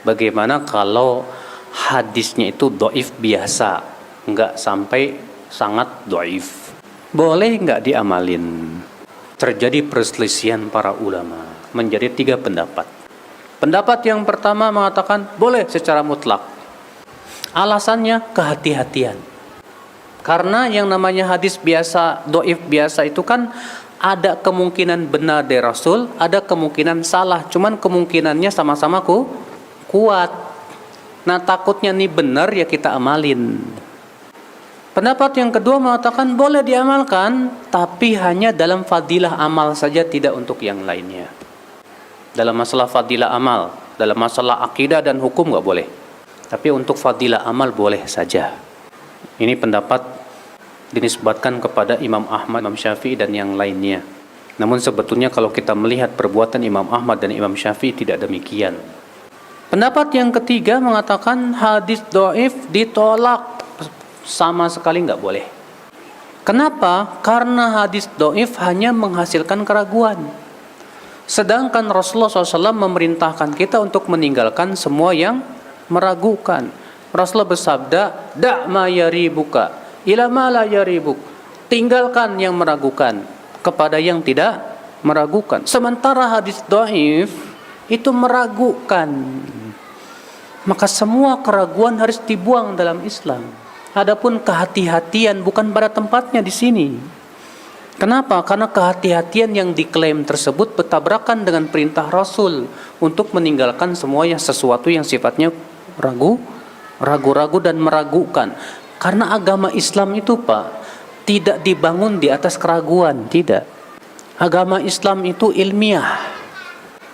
Bagaimana kalau hadisnya itu dhaif biasa, nggak sampai sangat dhaif? Boleh nggak diamalin? Terjadi perselisihan para ulama menjadi 3 pendapat. Pendapat yang pertama mengatakan boleh secara mutlak. Alasannya kehati-hatian. Karena yang namanya hadis biasa, dhaif biasa itu kan ada kemungkinan benar dari Rasul, ada kemungkinan salah. Cuman kemungkinannya sama-sama kuat. Nah, takutnya nih benar ya kita amalin. Pendapat yang kedua mengatakan boleh diamalkan, tapi hanya dalam fadilah amal saja, tidak untuk yang lainnya. Dalam masalah fadilah amal, dalam masalah akidah dan hukum nggak boleh. Tapi untuk fadilah amal boleh saja. Ini pendapat dinisbatkan kepada Imam Ahmad, Imam Syafi'i dan yang lainnya. Namun sebetulnya kalau kita melihat perbuatan Imam Ahmad dan Imam Syafi'i tidak demikian. Pendapat yang ketiga mengatakan hadis dhaif ditolak, sama sekali nggak boleh. Kenapa? Karena hadis dhaif hanya menghasilkan keraguan. Sedangkan Rasulullah SAW memerintahkan kita untuk meninggalkan semua yang meragukan. Rasulullah bersabda, "Da' ma yaribuka ila ma la yaribuk." Tinggalkan yang meragukan kepada yang tidak meragukan. Sementara hadis dhaif itu meragukan. Maka semua keraguan harus dibuang dalam Islam. Adapun kehati-hatian bukan pada tempatnya di sini. Kenapa? Karena kehati-hatian yang diklaim tersebut bertabrakan dengan perintah Rasul untuk meninggalkan semua yang sesuatu yang sifatnya ragu-ragu dan meragukan. Karena agama Islam itu, Pak, tidak dibangun di atas keraguan, tidak. Agama Islam itu ilmiah.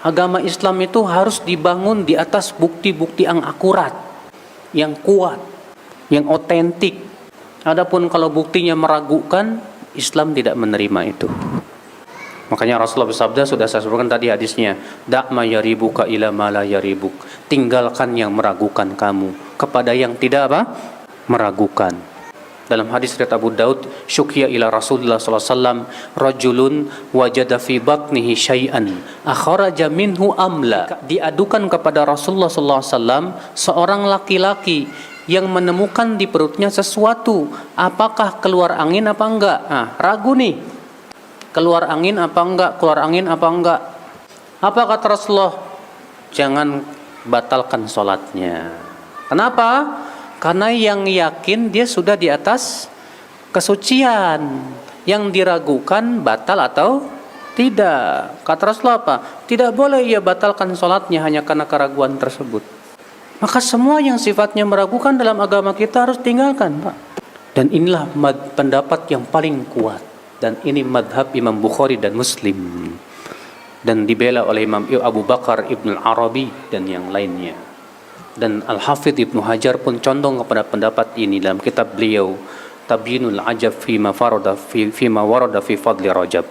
Agama Islam itu harus dibangun di atas bukti-bukti yang akurat, yang kuat, yang otentik. Adapun kalau buktinya meragukan, Islam tidak menerima itu. Makanya Rasulullah bersabda, sudah saya sebutkan tadi hadisnya, "Da' ma yaribuka ila ma la yaribuk." Tinggalkan yang meragukan kamu kepada yang tidak meragukan. Dalam hadis riwayat Abu Daud, syukiya ila Rasulullah sallallahu alaihi wasallam rajulun wajada fi batnihi syai'an akhraja minhu amla. Diadukan kepada Rasulullah sallallahu alaihi wasallam seorang laki-laki yang menemukan di perutnya sesuatu, apakah keluar angin apa enggak? Ragu nih. Keluar angin apa enggak? Keluar angin apa enggak? Apa kata Rasulullah? Jangan batalkan salatnya. Kenapa? Karena yang yakin dia sudah di atas kesucian. Yang diragukan batal atau tidak. Kata Rasulullah apa? Tidak boleh ia batalkan salatnya hanya karena keraguan tersebut. Maka semua yang sifatnya meragukan dalam agama kita harus tinggalkan, Pak. Dan inilah pendapat yang paling kuat. Dan ini madhab Imam Bukhari dan Muslim. Dan dibela oleh Imam Abu Bakar Ibn Arabi dan yang lainnya. Dan Al-Hafidh Ibnu Hajar pun condong kepada pendapat ini dalam kitab beliau Tabyinul Ajab Fima warada fi fadli Rajab.